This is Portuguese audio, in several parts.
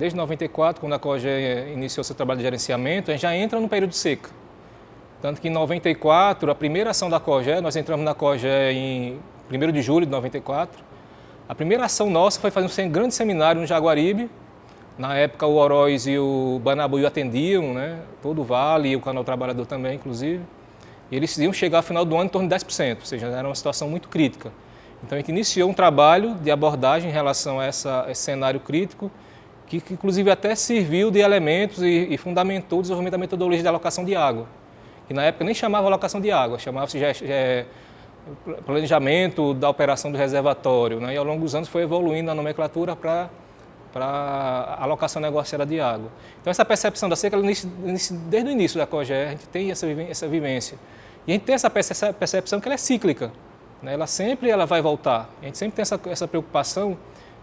desde 94, quando a COGÉ iniciou seu trabalho de gerenciamento, a gente já entra no período de seca. Tanto que em 94, a primeira ação da COGÉ, nós entramos na COGÉ em 1º de julho de 94, a primeira ação nossa foi fazer um grande seminário no Jaguaribe. Na época o Oroz e o Banabuiú atendiam, né, todo o Vale e o Canal Trabalhador também, inclusive. E eles iam chegar ao final do ano em torno de 10%, ou seja, era uma situação muito crítica. Então a gente iniciou um trabalho de abordagem em relação a esse cenário crítico, que inclusive até serviu de elementos e fundamentou o desenvolvimento da metodologia de alocação de água, que na época nem chamava alocação de água, chamava-se planejamento da operação do reservatório, né? E ao longo dos anos foi evoluindo a nomenclatura para alocação negociada de água. Então essa percepção da seca, desde o início da COGÉ, a gente tem essa vivência. E a gente tem essa percepção que ela é cíclica, né? Ela vai voltar. A gente sempre tem essa preocupação,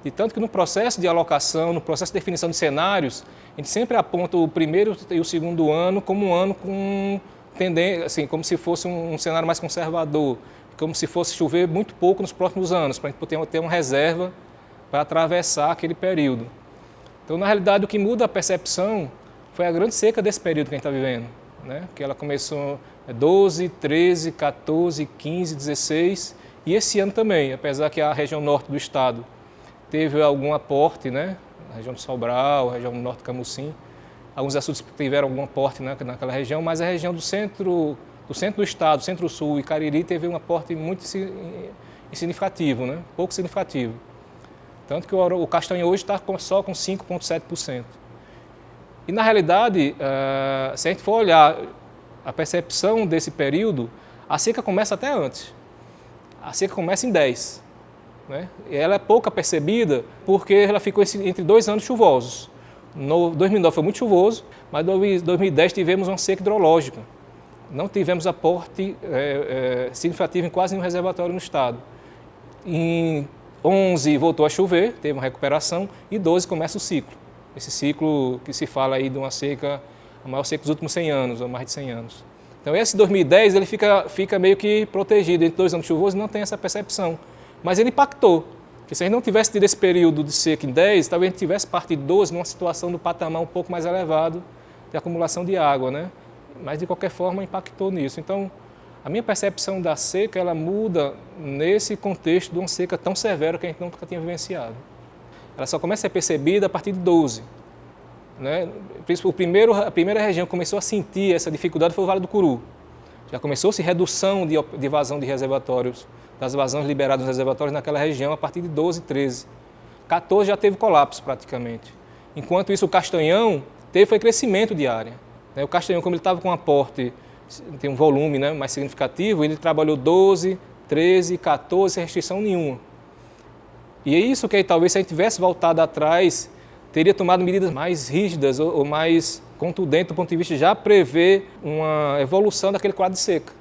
de tanto que no processo de alocação, no processo de definição de cenários, a gente sempre aponta o primeiro e o segundo ano como um ano com tendência, assim, como se fosse um cenário mais conservador, como se fosse chover muito pouco nos próximos anos, para a gente poder ter uma reserva para atravessar aquele período. Então, na realidade, o que muda a percepção foi a grande seca desse período que a gente está vivendo, né? Que ela começou 12, 13, 14, 15, 16 e esse ano também, apesar que a região norte do estado teve algum aporte, né? A região do Sobral, a região do norte do Camucim, alguns açudes tiveram algum aporte, né, naquela região, mas a região do centro do estado, centro-sul e Cariri teve um aporte muito significativo, né? Pouco significativo. Tanto que o castanho hoje está só com 5,7%. E na realidade, se a gente for olhar a percepção desse período, a seca começa até antes. A seca começa em 10. Né? E ela é pouco percebida porque ela ficou entre 2 anos chuvosos. 2009 foi muito chuvoso, mas em 2010 tivemos uma seca hidrológica. Não tivemos aporte significativo em quase nenhum reservatório no estado. Em 11 voltou a chover, teve uma recuperação, e 12 começa o ciclo. Esse ciclo que se fala aí de uma seca, a maior seca dos últimos 100 anos, ou mais de 100 anos. Então esse 2010 ele fica meio que protegido entre 2 anos chuvosos e não tem essa percepção. Mas ele impactou. Porque se a gente não tivesse tido esse período de seca em 10, talvez a gente tivesse partido 12 numa situação do patamar um pouco mais elevado de acumulação de água, né? Mas de qualquer forma impactou nisso. Então a minha percepção da seca ela muda nesse contexto de uma seca tão severa que a gente nunca tinha vivenciado. Ela só começa a ser percebida a partir de 12. Né? A primeira região que começou a sentir essa dificuldade foi o Vale do Curu. Já começou-se redução de vazão de reservatórios, das vazões liberadas nos reservatórios naquela região a partir de 12, 13. 14 já teve colapso praticamente. Enquanto isso o Castanhão foi crescimento de área. O Castanhão, como ele estava com um aporte, tem um volume, né, mais significativo, ele trabalhou 12, 13, 14 sem restrição nenhuma. E é isso que talvez se a gente tivesse voltado atrás, teria tomado medidas mais rígidas ou mais contundentes do ponto de vista de já prever uma evolução daquele quadro de seca.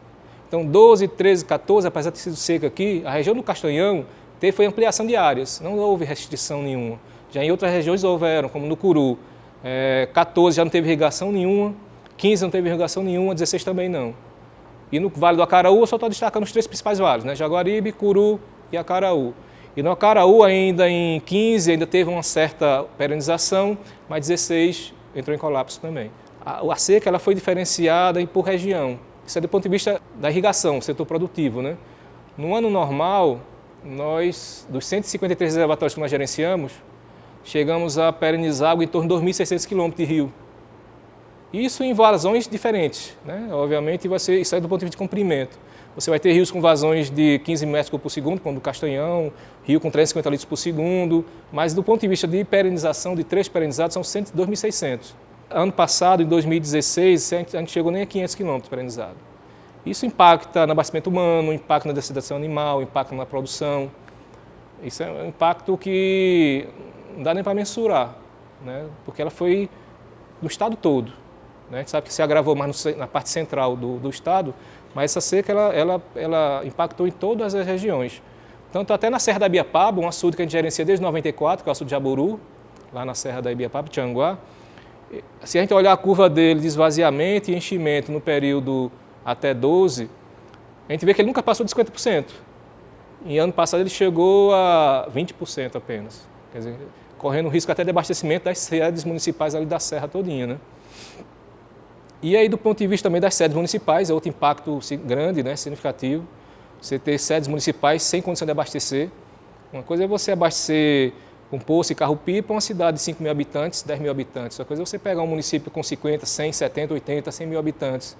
Então 12, 13, 14, apesar de ter sido seca aqui, a região do Castanhão foi ampliação de áreas, não houve restrição nenhuma. Já em outras regiões houveram, como no Curu, 14 já não teve irrigação nenhuma, 15 não teve irrigação nenhuma, 16 também não. E no Vale do Acaraú eu só estou destacando os 3 principais vales, né? Jaguaribe, Curu e Acaraú. E no Acaraú ainda em 15 ainda teve uma certa perenização, mas 16 entrou em colapso também. A seca ela foi diferenciada por região. Isso é do ponto de vista da irrigação, setor produtivo, né? No ano normal, nós, dos 153 reservatórios que nós gerenciamos, chegamos a perenizar água em torno de 2.600 km de rio. Isso em vazões diferentes, né? Obviamente isso é do ponto de vista de comprimento. Você vai ter rios com vazões de 15 metros por segundo, como o do Castanhão, rio com 350 litros por segundo, mas do ponto de vista de perenização, de trechos perenizados, são 2.600. Ano passado, em 2016, a gente chegou nem a 500 km perenizado. Isso impacta no abastecimento humano, impacta na dessedação animal, impacta na produção. Isso é um impacto que não dá nem para mensurar, né? Porque ela foi no estado todo. Né? A gente sabe que se agravou mais na parte central do estado, mas essa seca ela impactou em todas as regiões. Tanto até na Serra da Ibiapaba, um açude que a gente gerencia desde 94, que é o açude de Jaburu, lá na Serra da Ibiapaba, Tianguá. Se a gente olhar a curva dele de esvaziamento e enchimento no período até 12, a gente vê que ele nunca passou de 50%. Em ano passado ele chegou a 20% apenas. Quer dizer, correndo risco até de abastecimento das sedes municipais ali da Serra todinha, né? E aí, do ponto de vista também das sedes municipais, é outro impacto grande, né, significativo, você ter sedes municipais sem condição de abastecer. Uma coisa é você abastecer com poço e carro-pipa uma cidade de 5 mil habitantes, 10 mil habitantes. Outra coisa é você pegar um município com 50, 100, 70, 80, 100 mil habitantes,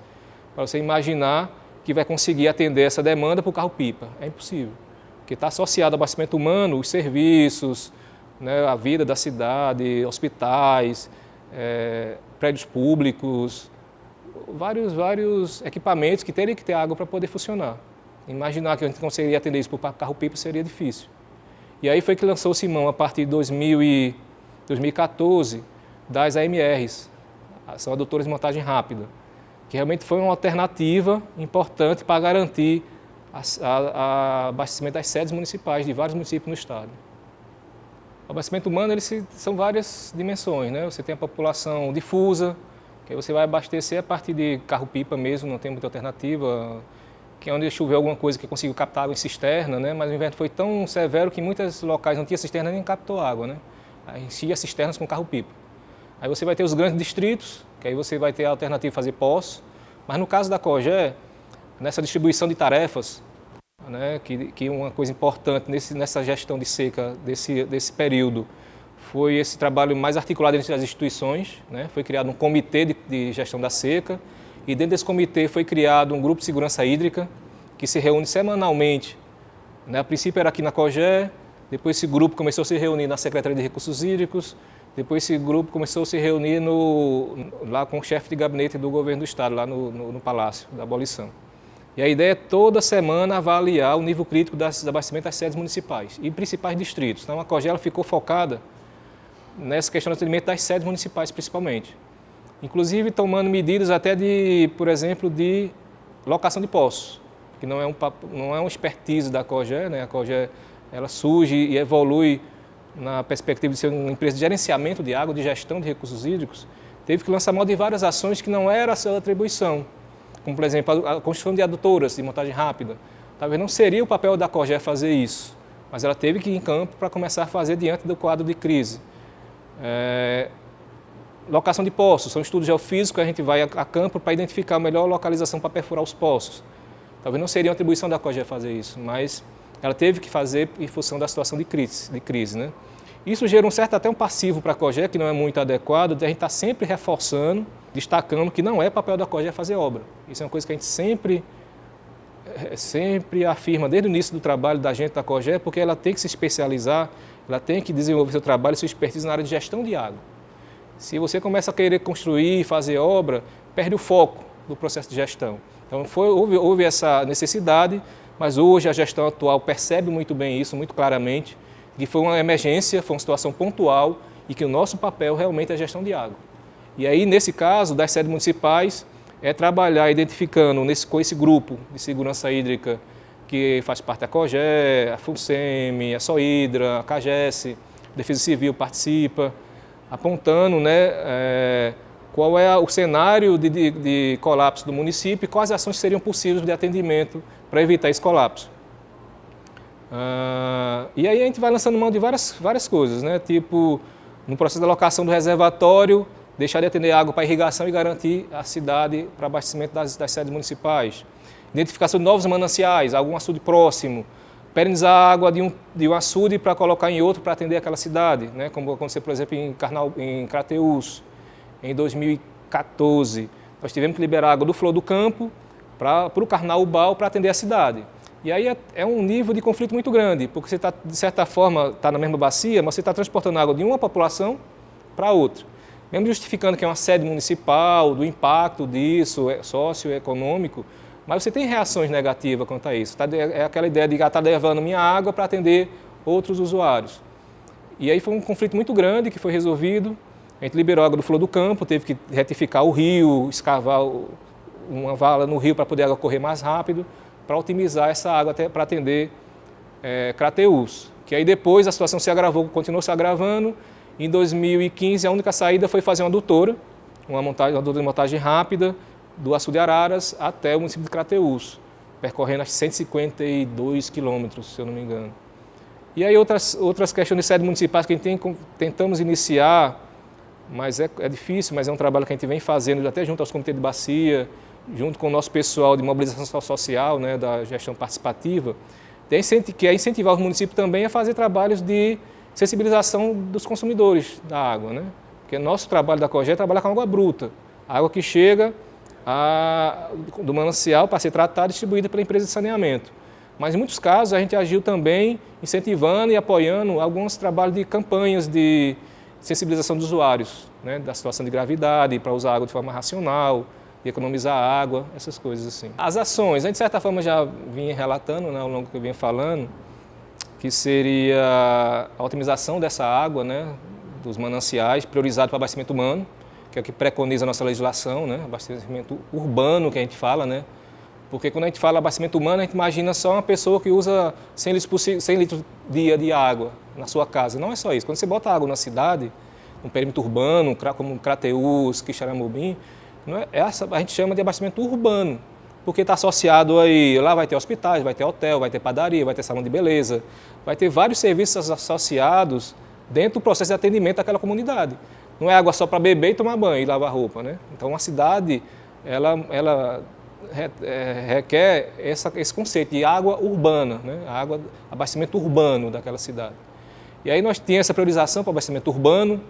para você imaginar que vai conseguir atender essa demanda por carro-pipa. É impossível, porque está associado ao abastecimento humano, os serviços, né, a vida da cidade, hospitais, prédios públicos, vários equipamentos que teriam que ter água para poder funcionar. Imaginar que a gente conseguiria atender isso por carro-pipa seria difícil. E aí foi que lançou-se mão, a partir de 2014, das AMRs, são adutoras de montagem rápida, que realmente foi uma alternativa importante para garantir o abastecimento das sedes municipais de vários municípios no estado. O abastecimento humano, são várias dimensões, né? Você tem a população difusa, que aí você vai abastecer a partir de carro-pipa mesmo, não tem muita alternativa, que é onde choveu alguma coisa que conseguiu captar água em cisterna, né? Mas o inverno foi tão severo que em muitos locais não tinha cisterna nem captou água, né? Aí enchia cisternas com carro-pipa. Aí você vai ter os grandes distritos, que aí você vai ter a alternativa de fazer poços, mas no caso da COGÉ, nessa distribuição de tarefas, né, que uma coisa importante nessa gestão de seca desse período foi esse trabalho mais articulado entre as instituições, né? Foi criado um comitê de gestão da seca e dentro desse comitê foi criado um grupo de segurança hídrica que se reúne semanalmente, né? A princípio era aqui na COGÉ, depois esse grupo começou a se reunir na Secretaria de Recursos Hídricos, depois esse grupo começou a se reunir lá com o chefe de gabinete do governo do estado, lá no Palácio da Abolição. E a ideia é toda semana avaliar o nível crítico do abastecimento das sedes municipais e principais distritos. Então a COGÉ ficou focada nessa questão do atendimento das sedes municipais principalmente. Inclusive tomando medidas até por exemplo, de locação de poços, que não é uma expertise da COGÉ, né? A COGÉ ela surge e evolui na perspectiva de ser uma empresa de gerenciamento de água, de gestão de recursos hídricos, teve que lançar mão de várias ações que não era a sua atribuição, como, por exemplo, a construção de adutoras de montagem rápida. Talvez não seria o papel da COGÉ fazer isso, mas ela teve que ir em campo para começar a fazer diante do quadro de crise. Locação de poços, são estudos geofísicos, a gente vai a campo para identificar a melhor localização para perfurar os poços. Talvez não seria uma atribuição da COGÉ fazer isso, mas ela teve que fazer em função da situação de crise, né? Isso gera até um passivo para a COGÉ, que não é muito adequado, de a gente estar sempre reforçando, destacando que não é papel da COGÉ fazer obra. Isso é uma coisa que a gente sempre afirma desde o início do trabalho da gente da COGÉ, porque ela tem que se especializar, ela tem que desenvolver seu trabalho e sua expertise na área de gestão de água. Se você começa a querer construir, fazer obra, perde o foco do processo de gestão. Então houve essa necessidade, mas hoje a gestão atual percebe muito bem isso, muito claramente, que foi uma emergência, foi uma situação pontual e que o nosso papel realmente é a gestão de água. E aí, nesse caso, das sedes municipais, é trabalhar identificando com esse grupo de segurança hídrica que faz parte da COGÉ, a FUNSEMI, a SOHIDRA, a CAGES, a Defesa Civil participa, apontando, né, qual é o cenário de colapso do município e quais ações seriam possíveis de atendimento para evitar esse colapso. E aí a gente vai lançando mão de várias coisas, né? Tipo, no processo da alocação do reservatório, deixar de atender água para irrigação e garantir a cidade para abastecimento das sedes municipais. Identificação de novos mananciais, algum açude próximo, perenizar a água de um açude para colocar em outro para atender aquela cidade, né? Como aconteceu, por exemplo, em Crateús, em 2014. Nós tivemos que liberar água do Flor do Campo para o Carnaubal para atender a cidade. E aí é um nível de conflito muito grande, porque você está, de certa forma, está na mesma bacia, mas você está transportando água de uma população para outra. Mesmo justificando que é uma sede municipal, do impacto disso, socioeconômico, mas você tem reações negativas quanto a isso. É aquela ideia de estar levando minha água para atender outros usuários. E aí foi um conflito muito grande que foi resolvido. A gente liberou a água do Flor do Campo, teve que retificar o rio, escavar uma vala no rio para poder a água correr mais rápido, para otimizar essa água para atender Crateús. Que aí depois a situação se agravou, continuou se agravando. Em 2015 a única saída foi fazer uma adutora de montagem rápida do Açude Araras até o município de Crateús, percorrendo as 152 quilômetros, se eu não me engano. E aí outras questões de sede municipais que a gente tentamos iniciar, mas é difícil, mas é um trabalho que a gente vem fazendo até junto aos comitês de bacia, junto com o nosso pessoal de mobilização social, né, da gestão participativa, que é incentivar os municípios também a fazer trabalhos de sensibilização dos consumidores da água, né? Porque nosso trabalho da COGE é trabalhar com água bruta, a água que chega do manancial para ser tratada e distribuída pela empresa de saneamento. Mas em muitos casos a gente agiu também incentivando e apoiando alguns trabalhos de campanhas de sensibilização dos usuários, né, da situação de gravidade, para usar água de forma racional, de economizar água, essas coisas assim. As ações, a gente de certa forma já vinha relatando, né, ao longo que eu vinha falando, que seria a otimização dessa água, né, dos mananciais, priorizado para abastecimento humano, que é o que preconiza a nossa legislação, né, abastecimento urbano que a gente fala, né, porque quando a gente fala abastecimento humano, a gente imagina só uma pessoa que usa 100 litros dia de água na sua casa. Não é só isso. Quando você bota água na cidade, no perímetro urbano, como Crateús, Quixaramobim, a gente chama de abastecimento urbano, porque está associado aí, lá vai ter hospitais, vai ter hotel, vai ter padaria, vai ter salão de beleza, vai ter vários serviços associados dentro do processo de atendimento daquela comunidade. Não é água só para beber e tomar banho e lavar roupa, né? Então, a cidade, ela requer esse conceito de água urbana, né? Abastecimento urbano daquela cidade. E aí nós tínhamos essa priorização para o abastecimento urbano,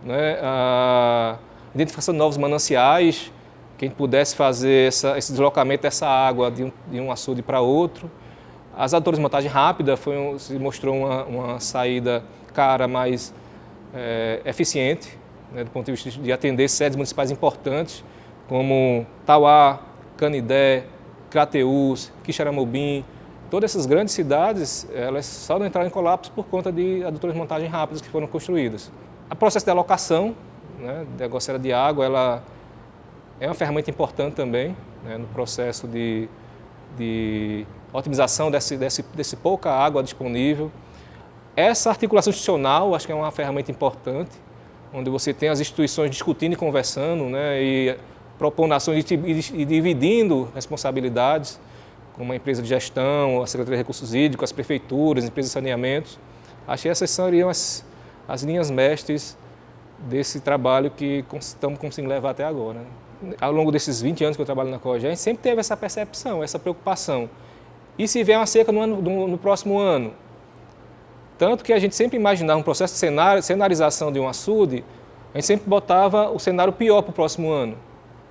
né? A identificação de novos mananciais, que a gente pudesse fazer esse deslocamento dessa água de um açude para outro. As adutores de montagem rápida se mostrou uma saída cara, mais eficiente, né? Do ponto de vista de atender sedes municipais importantes, como Tauá, Canidé, Crateús, Quixaramobim. Todas essas grandes cidades, elas só não entraram em colapso por conta de adutores de montagem rápidas que foram construídas. O processo de alocação, né, da negociação de água, ela é uma ferramenta importante também, né, no processo de otimização desse pouca água disponível. Essa articulação institucional, acho que é uma ferramenta importante, onde você tem as instituições discutindo e conversando, né, e propondo ações e dividindo responsabilidades, como a empresa de gestão, a Secretaria de Recursos Hídricos, as prefeituras, as empresas de saneamento. Acho que essas seriam as linhas mestres desse trabalho que estamos conseguindo levar até agora. Ao longo desses 20 anos que eu trabalho na COGE, a gente sempre teve essa percepção, essa preocupação. E se vier uma seca no próximo ano? Tanto que a gente sempre imaginava um processo de cenarização de um açude, a gente sempre botava o cenário pior para o próximo ano.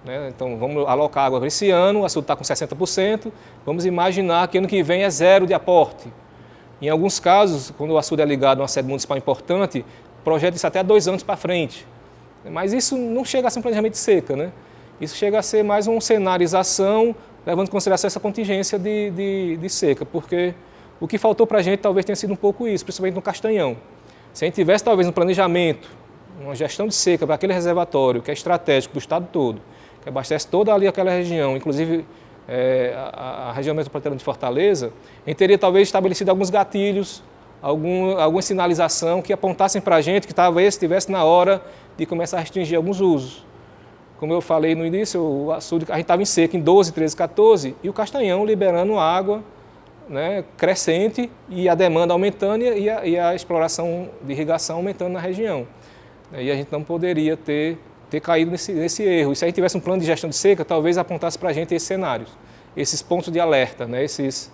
Né? Então, vamos alocar água para esse ano, o açude está com 60%, vamos imaginar que ano que vem é zero de aporte. Em alguns casos, quando o açude é ligado a uma sede municipal importante, projeta-se até 2 anos para frente. Mas isso não chega a ser um planejamento de seca, né? Isso chega a ser mais uma cenarização, levando em consideração essa contingência de seca, porque o que faltou para a gente talvez tenha sido um pouco isso, principalmente no Castanhão. Se a gente tivesse talvez um planejamento, uma gestão de seca para aquele reservatório que é estratégico do estado todo, que abastece toda ali aquela região, inclusive a região metropolitana de Fortaleza, a gente teria talvez estabelecido alguns gatilhos, alguma sinalização que apontassem para a gente que talvez estivesse na hora de começar a restringir alguns usos. Como eu falei no início, o açude, a gente estava em seca em 12, 13, 14 e o Castanhão liberando água, né, crescente e a demanda aumentando e a exploração de irrigação aumentando na região. E a gente não poderia ter caído nesse erro. E se a gente tivesse um plano de gestão de seca, talvez apontasse para a gente esses cenários, esses pontos de alerta, né, esses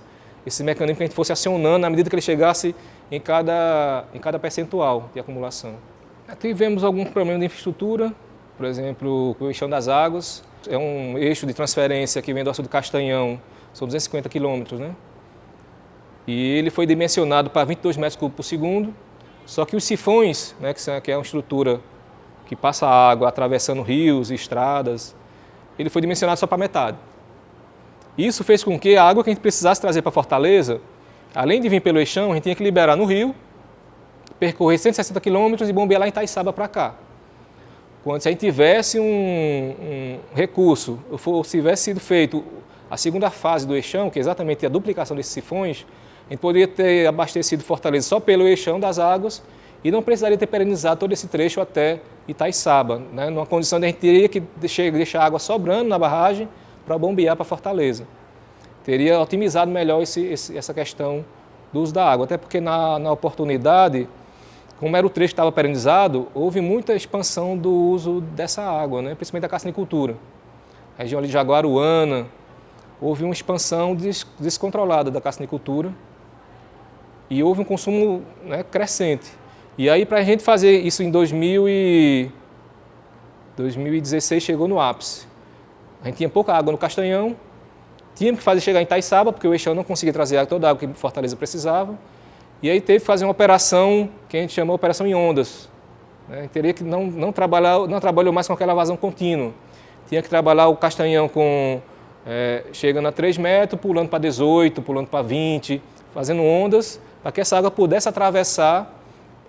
mecanismos que a gente fosse acionando à medida que ele chegasse em cada percentual de acumulação. Tivemos alguns problemas de infraestrutura, por exemplo, o eixão das águas. É um eixo de transferência que vem do açude Castanhão, são 250 quilômetros, né? E ele foi dimensionado para 22 metros cúbicos por segundo, só que os sifões, né, que é uma estrutura que passa água atravessando rios e estradas, ele foi dimensionado só para metade. Isso fez com que a água que a gente precisasse trazer para Fortaleza, além de vir pelo eixão, a gente tinha que liberar no rio, percorrer 160 quilômetros e bombear lá em Itaiçaba para cá. Quando se a gente tivesse um recurso, ou se tivesse sido feito a segunda fase do eixão, que é exatamente a duplicação desses sifões, a gente poderia ter abastecido Fortaleza só pelo eixão das águas e não precisaria ter perenizado todo esse trecho até Itaiçaba, né? Numa condição de a gente teria que deixar a água sobrando na barragem para bombear para Fortaleza. Teria otimizado melhor essa questão do uso da água, até porque na oportunidade, como era o trecho que estava perenizado, houve muita expansão do uso dessa água, né? Principalmente da carcinicultura. A região ali de Jaguaruana, houve uma expansão descontrolada da carcinicultura e houve um consumo, né, crescente. E aí, para a gente fazer isso em 2016, chegou no ápice. A gente tinha pouca água no Castanhão, tínhamos que fazer chegar em Itaiçaba, porque o Eixão não conseguia trazer toda a água que Fortaleza precisava. E aí teve que fazer uma operação que a gente chamou de operação em ondas. Né? Teria que não trabalhou mais com aquela vazão contínua. Tinha que trabalhar o Castanhão chegando a 3 metros, pulando para 18, pulando para 20, fazendo ondas, para que essa água pudesse atravessar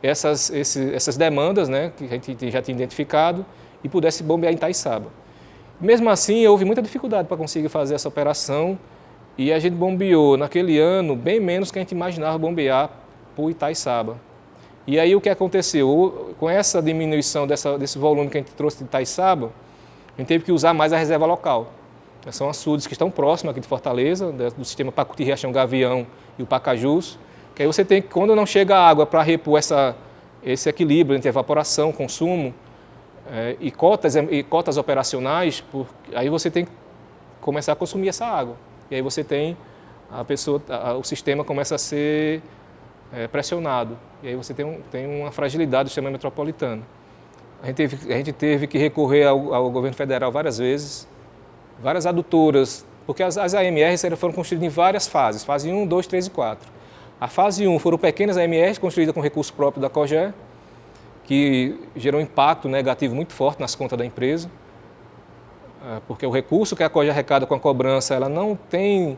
essas demandas, né, que a gente já tinha identificado e pudesse bombear em Itaiçaba. Mesmo assim, houve muita dificuldade para conseguir fazer essa operação e a gente bombeou naquele ano bem menos que a gente imaginava bombear por Itaiçaba. E aí o que aconteceu? Com essa diminuição desse volume que a gente trouxe de Itaiçaba, a gente teve que usar mais a reserva local. São açudes que estão próximos aqui de Fortaleza, do sistema Pacuti, Riachão, Gavião e o Pacajus, que aí você tem que, quando não chega a água para repor esse equilíbrio entre evaporação, consumo e cotas operacionais, aí você tem que começar a consumir essa água. E aí você tem, o sistema começa a ser pressionado. E aí você tem uma fragilidade do sistema metropolitano. A gente teve que recorrer ao governo federal várias vezes, várias adutoras, porque as AMRs foram construídas em várias fases, fase 1, 2, 3 e 4. A fase 1 foram pequenas AMRs construídas com recurso próprio da COGÉ, que gerou um impacto negativo muito forte nas contas da empresa, porque o recurso que a COGÉ arrecada com a cobrança, ela não tem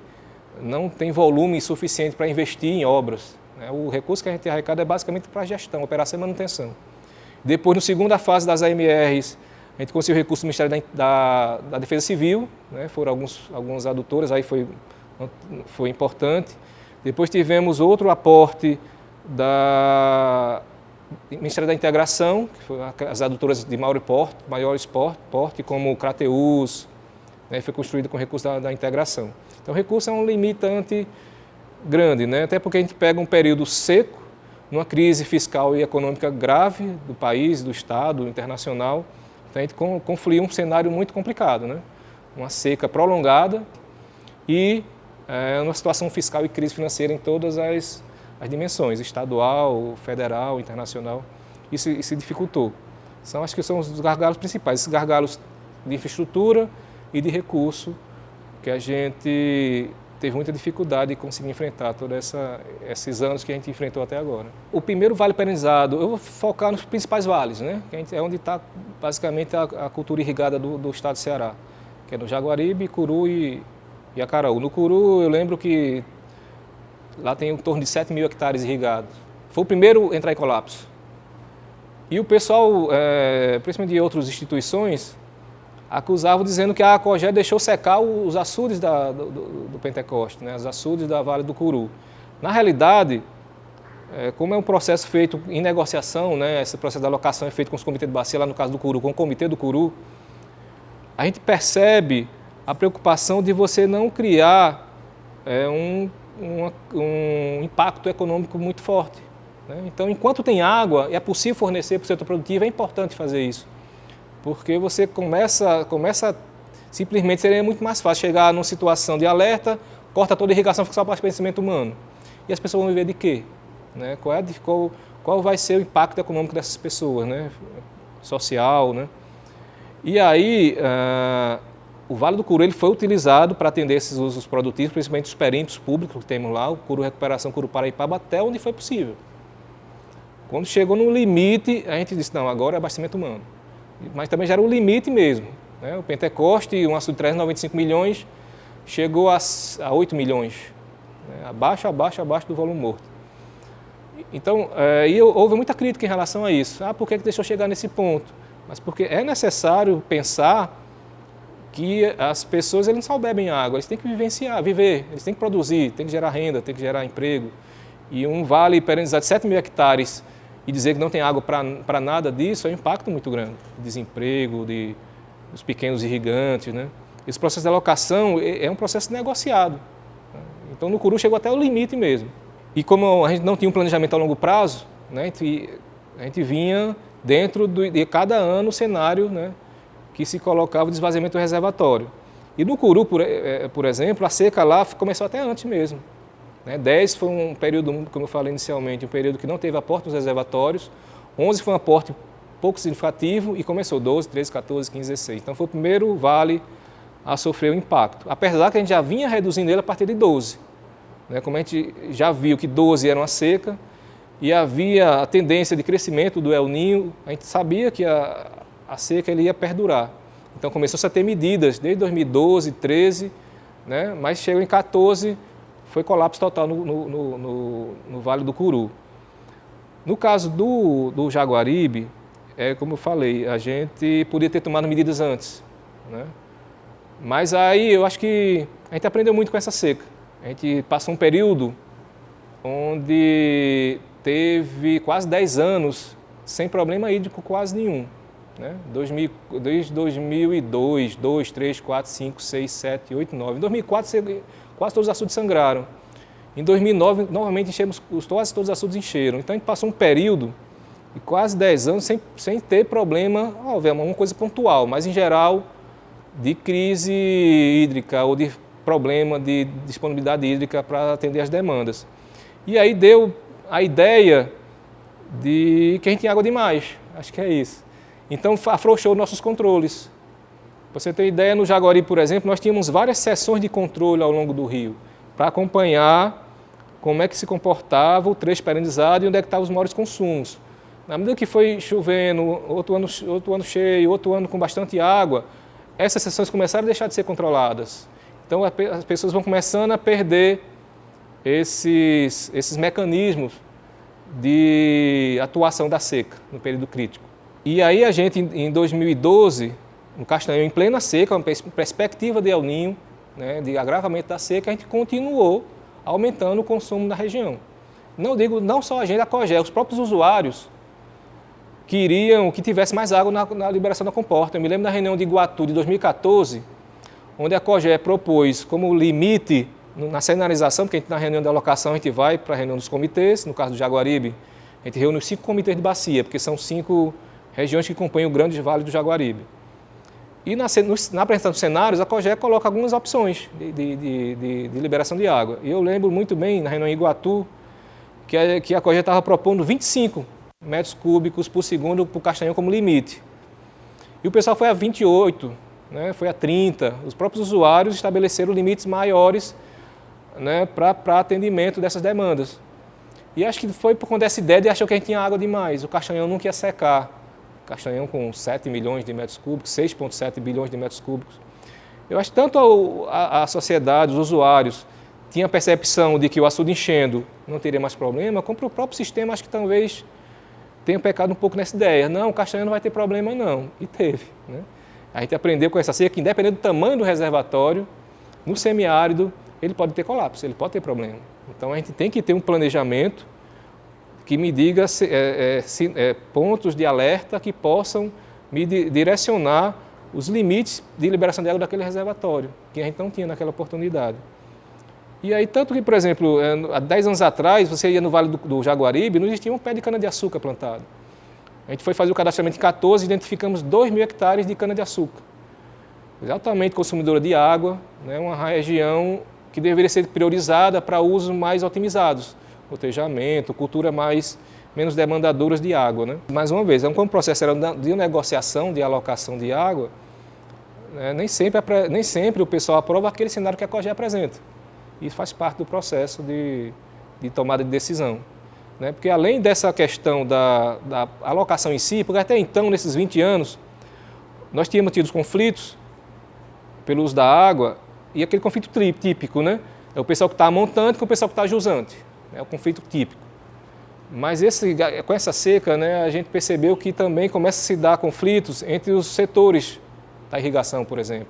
volume suficiente para investir em obras. O recurso que a gente arrecada é basicamente para gestão, operação e manutenção. Depois, na segunda fase das AMRs, a gente conseguiu recurso do Ministério da Defesa Civil, né? Foram algumas adutoras, aí foi importante. Depois tivemos outro aporte do Ministério da Integração, que foram as adutoras de maior porte, como o Crateus, né? Foi construído com recurso da integração. Então, o recurso é um limitante grande, né? Até porque a gente pega um período seco, numa crise fiscal e econômica grave do país, do Estado, internacional. Então, a gente confluiu um cenário muito complicado, né? Uma seca prolongada e uma situação fiscal e crise financeira em todas as dimensões, estadual, federal, internacional. Isso dificultou. Acho que são os gargalos principais, esses gargalos de infraestrutura e de recurso que a gente teve muita dificuldade de conseguir enfrentar todos esses anos que a gente enfrentou até agora. O primeiro vale perenizado, eu vou focar nos principais vales, né? Que é onde está basicamente a cultura irrigada do estado do Ceará, que é no Jaguaribe, Curu e Acaraú. No Curu, eu lembro que lá tem em torno de 7 mil hectares irrigados. Foi o primeiro a entrar em colapso. E o pessoal, principalmente de outras instituições, acusavam dizendo que a COGÉ deixou secar os açudes do Pentecoste, né? Os açudes da Vale do Curu. Na realidade, como é um processo feito em negociação, né? Esse processo da alocação é feito com os comitês de bacia, lá no caso do Curu, com o comitê do Curu, a gente percebe a preocupação de você não criar um impacto econômico muito forte, né? Então, enquanto tem água, é possível fornecer para o setor produtivo, é importante fazer isso. Porque você começa simplesmente seria muito mais fácil chegar numa situação de alerta, corta toda a irrigação, fica só para abastecimento humano. E as pessoas vão viver de quê? Né? Qual vai ser o impacto econômico dessas pessoas, né? Social, né? E aí, o Vale do Curu ele foi utilizado para atender esses usos produtivos, principalmente os perímetros públicos que temos lá, o Curu Recuperação, Curu Paraipaba, até onde foi possível. Quando chegou no limite, a gente disse, não, agora é abastecimento humano. Mas também já era o limite mesmo, né? O Pentecoste, um açude de 395 milhões, chegou a 8 milhões, né? abaixo do volume morto. Então, houve muita crítica em relação a isso. Por que deixou chegar nesse ponto? Mas porque é necessário pensar que as pessoas eles não só bebem água, eles têm que viver, eles têm que produzir, têm que gerar renda, têm que gerar emprego. E um vale perenizar de 7 mil hectares e dizer que não tem água para nada disso é um impacto muito grande. Desemprego, dos pequenos irrigantes, né? Esse processo de alocação é um processo negociado. Então, no Curu chegou até o limite mesmo. E como a gente não tinha um planejamento a longo prazo, né, a gente vinha dentro de cada ano o cenário, né, que se colocava o desvaziamento do reservatório. E no Curu, por exemplo, a seca lá começou até antes mesmo. 10 foi um período, como eu falei inicialmente, um período que não teve aporte nos reservatórios, 11 foi um aporte pouco significativo e começou 12, 13, 14, 15, 16. Então foi o primeiro vale a sofrer o impacto. Apesar que a gente já vinha reduzindo ele a partir de 12. Como a gente já viu que 12 era uma seca e havia a tendência de crescimento do El Niño, a gente sabia que a seca ele ia perdurar. Então começou-se a ter medidas desde 2012, 13, mas chegou em 14, foi colapso total no Vale do Curu. No caso do Jaguaribe, como eu falei, a gente podia ter tomado medidas antes. Mas aí eu acho que a gente aprendeu muito com essa seca. A gente passou um período onde teve quase 10 anos sem problema hídrico quase nenhum. Desde 2002, 2, 3, 4, 5, 6, 7, 8, 9. Em 2004, quase todos os açudes sangraram. Em 2009, novamente, quase todos os açudes encheram. Então, a gente passou um período de quase 10 anos sem ter problema, uma coisa pontual, mas, em geral, de crise hídrica ou de problema de disponibilidade hídrica para atender as demandas. E aí deu a ideia de que a gente tinha água demais, acho que é isso. Então, afrouxou nossos controles. Para você ter ideia, no Jaguaribe, por exemplo, nós tínhamos várias sessões de controle ao longo do rio, para acompanhar como é que se comportava o trecho perenizado e onde é que estavam os maiores consumos. Na medida que foi chovendo, outro ano cheio, outro ano com bastante água, essas sessões começaram a deixar de ser controladas. Então, as pessoas vão começando a perder esses mecanismos de atuação da seca no período crítico. E aí a gente, em 2012, no Castanhão, em plena seca, uma perspectiva de El Niño, de agravamento da seca, a gente continuou aumentando o consumo na região. Não só a gente, a COGÉ, os próprios usuários queriam que tivesse mais água na liberação da comporta. Eu me lembro da reunião de Iguatu de 2014, onde a COGÉ propôs como limite na cenarização, porque na reunião de alocação a gente vai para a reunião dos comitês, no caso do Jaguaribe, a gente reúne os 5 comitês de bacia, porque são 5 regiões que compõem o grande vale do Jaguaribe. E na apresentação dos cenários, a COGÉ coloca algumas opções de liberação de água. E eu lembro muito bem, na reunião em Iguatu, que a COGÉ estava propondo 25 metros cúbicos por segundo para o Castanhão como limite. E o pessoal foi a 28, foi a 30. Os próprios usuários estabeleceram limites maiores para atendimento dessas demandas. E acho que foi por conta dessa ideia de achar que a gente tinha água demais. O Castanhão nunca ia secar. Castanhão com 7 milhões de metros cúbicos, 6,7 bilhões de metros cúbicos. Eu acho que tanto a sociedade, os usuários, tinha a percepção de que o açude enchendo não teria mais problema, como o próprio sistema acho que talvez tenha pecado um pouco nessa ideia. Não, o Castanhão não vai ter problema não. E teve. A gente aprendeu com essa seca que, independente do tamanho do reservatório, no semiárido, ele pode ter colapso, ele pode ter problema. Então, a gente tem que ter um planejamento que me diga pontos de alerta que possam me direcionar os limites de liberação de água daquele reservatório, que a gente não tinha naquela oportunidade. E aí, tanto que, por exemplo, há 10 anos atrás, você ia no Vale do Jaguaribe, não existia um pé de cana-de-açúcar plantado. A gente foi fazer o cadastramento em 14 e identificamos 2.000 hectares de cana-de-açúcar. Altamente consumidora de água, uma região que deveria ser priorizada para usos mais otimizados. Gotejamento, cultura menos demandadoras de água. Mais uma vez, como o processo era de negociação, de alocação de água, nem sempre o pessoal aprova aquele cenário que a COGÉ apresenta. Isso faz parte do processo de tomada de decisão. Porque além dessa questão da alocação em si, porque até então, nesses 20 anos, nós tínhamos tido conflitos pelo uso da água, e aquele conflito típico, é o pessoal que está montante com o pessoal que está jusante. É o conflito típico. Mas com essa seca, a gente percebeu que também começa a se dar conflitos entre os setores da irrigação, por exemplo.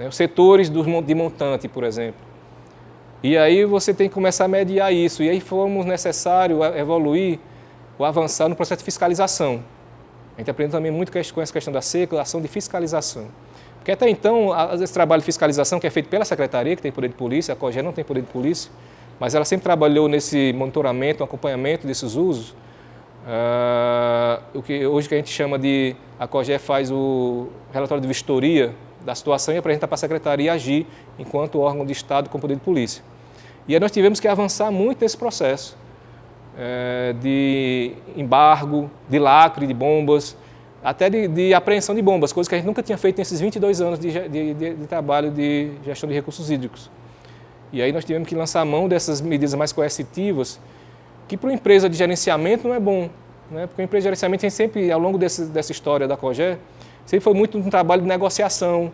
Os setores de montante, por exemplo. E aí você tem que começar a mediar isso. E aí fomos necessário evoluir ou avançar no processo de fiscalização. A gente aprende também muito com essa questão da seca, a ação de fiscalização. Porque até então, esse trabalho de fiscalização que é feito pela Secretaria, que tem poder de polícia, a COGÉ não tem poder de polícia, mas ela sempre trabalhou nesse monitoramento, acompanhamento desses usos. Hoje que a gente chama de, a COGE faz o relatório de vistoria da situação e apresenta para a Secretaria agir enquanto órgão de Estado com poder de polícia. E aí nós tivemos que avançar muito nesse processo de embargo, de lacre de bombas, até de apreensão de bombas, coisas que a gente nunca tinha feito nesses 22 anos de trabalho de gestão de recursos hídricos. E aí nós tivemos que lançar a mão dessas medidas mais coercitivas, que para uma empresa de gerenciamento não é bom, né? Porque a empresa de gerenciamento tem sempre, ao longo dessa história da COGE, sempre foi muito um trabalho de negociação,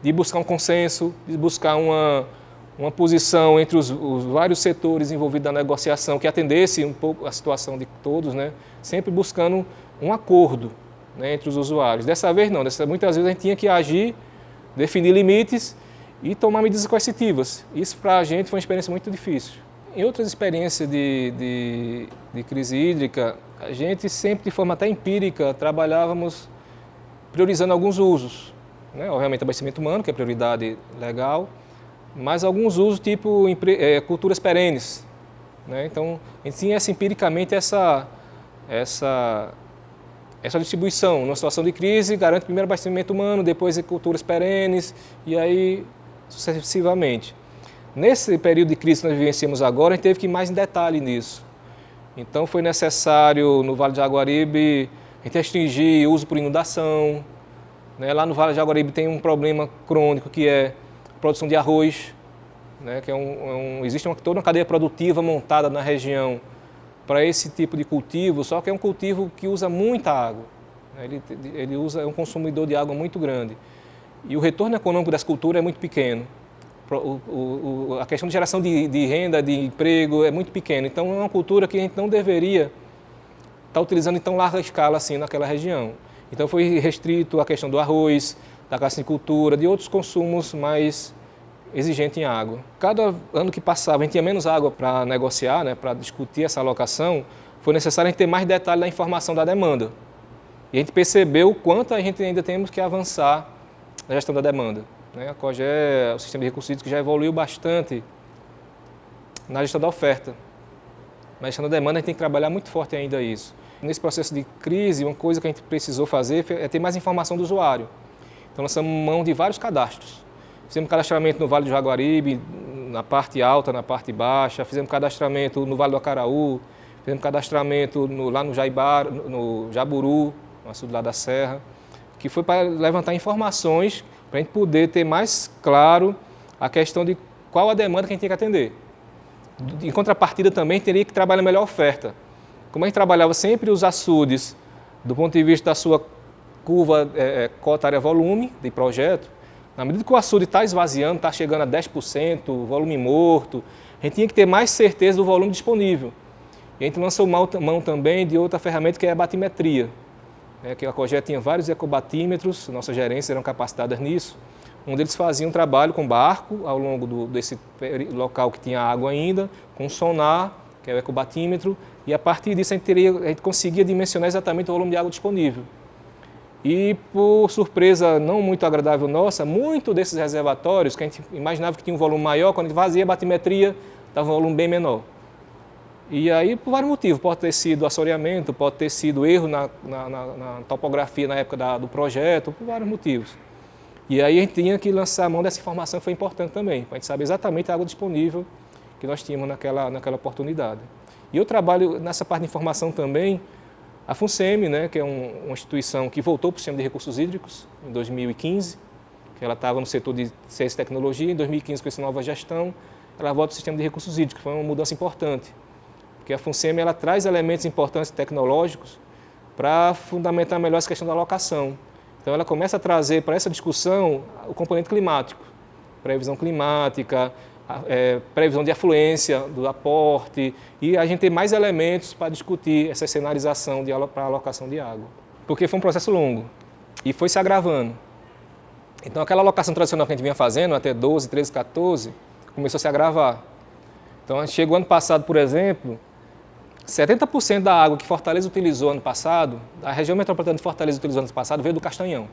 de buscar um consenso, de buscar uma posição entre os vários setores envolvidos na negociação, que atendesse um pouco a situação de todos, né? Sempre buscando um acordo, né, entre os usuários. Dessa vez não, muitas vezes a gente tinha que agir, definir limites e tomar medidas coercitivas. Isso para a gente foi uma experiência muito difícil. Em outras experiências de crise hídrica, a gente sempre, de forma até empírica, trabalhávamos priorizando alguns usos, né? Obviamente, abastecimento humano, que é prioridade legal, mas alguns usos tipo culturas perenes, né? Então, a gente tinha empiricamente essa distribuição. Numa situação de crise, garante primeiro abastecimento humano, depois culturas perenes e aí sucessivamente. Nesse período de crise que nós vivenciamos agora, a gente teve que ir mais em detalhe nisso. Então foi necessário, no Vale do Jaguaribe, a gente restringir o uso por inundação, né? Lá no Vale do Jaguaribe tem um problema crônico que é a produção de arroz, né? Que existe toda uma cadeia produtiva montada na região para esse tipo de cultivo, só que é um cultivo que usa muita água, né? Ele é um consumidor de água muito grande. E o retorno econômico dessa cultura é muito pequeno. A questão de geração de renda, de emprego é muito pequena. Então, é uma cultura que a gente não deveria estar utilizando em tão larga escala assim naquela região. Então, foi restrito a questão do arroz, da cassinicultura, de outros consumos mais exigentes em água. Cada ano que passava, a gente tinha menos água para negociar, né, para discutir essa alocação, foi necessário a gente ter mais detalhe da informação da demanda. E a gente percebeu o quanto a gente ainda temos que avançar na gestão da demanda. A COGE, o sistema de recursos hídricos, já evoluiu bastante na gestão da oferta. Na gestão da demanda, a gente tem que trabalhar muito forte ainda isso. Nesse processo de crise, uma coisa que a gente precisou fazer é ter mais informação do usuário. Então, lançamos mão de vários cadastros. Fizemos cadastramento no Vale do Jaguaribe, na parte alta, na parte baixa. Fizemos cadastramento no Vale do Acaraú. Fizemos cadastramento lá no Jaibara, no Jaburu, no sul lá da Serra, que foi para levantar informações para a gente poder ter mais claro a questão de qual a demanda que a gente tem que atender. Em contrapartida também, teria que trabalhar melhor a oferta. Como a gente trabalhava sempre os açudes do ponto de vista da sua curva cota área-volume de projeto, na medida que o açude está esvaziando, está chegando a 10%, volume morto, a gente tinha que ter mais certeza do volume disponível. E a gente lançou mão também de outra ferramenta que é a batimetria. Que a COGE tinha vários ecobatímetros, nossas gerências eram capacitadas nisso. Um deles fazia um trabalho com barco ao longo desse local que tinha água ainda, com sonar, que é o ecobatímetro, e a partir disso a gente conseguia dimensionar exatamente o volume de água disponível. E por surpresa não muito agradável nossa, muito desses reservatórios, que a gente imaginava que tinha um volume maior, quando a gente fazia a batimetria, estava um volume bem menor. E aí, por vários motivos, pode ter sido assoreamento, pode ter sido erro na topografia na época do projeto, por vários motivos. E aí a gente tinha que lançar a mão dessa informação, que foi importante também, para a gente saber exatamente a água disponível que nós tínhamos naquela oportunidade. E eu trabalho nessa parte de informação também, a FUNSEMI, né, que é uma instituição que voltou para o sistema de recursos hídricos em 2015, que ela estava no setor de ciência e tecnologia, em 2015 com essa nova gestão, ela volta para o sistema de recursos hídricos, foi uma mudança importante. Porque a FUNSEMI ela traz elementos importantes tecnológicos para fundamentar melhor essa questão da alocação. Então ela começa a trazer para essa discussão o componente climático, previsão climática, previsão de afluência do aporte, e a gente tem mais elementos para discutir essa cenarização para a alocação de água. Porque foi um processo longo e foi se agravando. Então aquela alocação tradicional que a gente vinha fazendo, até 12, 13, 14, começou a se agravar. Então chegou ano passado, por exemplo, 70% da água que Fortaleza utilizou ano passado, a região metropolitana de Fortaleza utilizou ano passado, veio do Castanhão.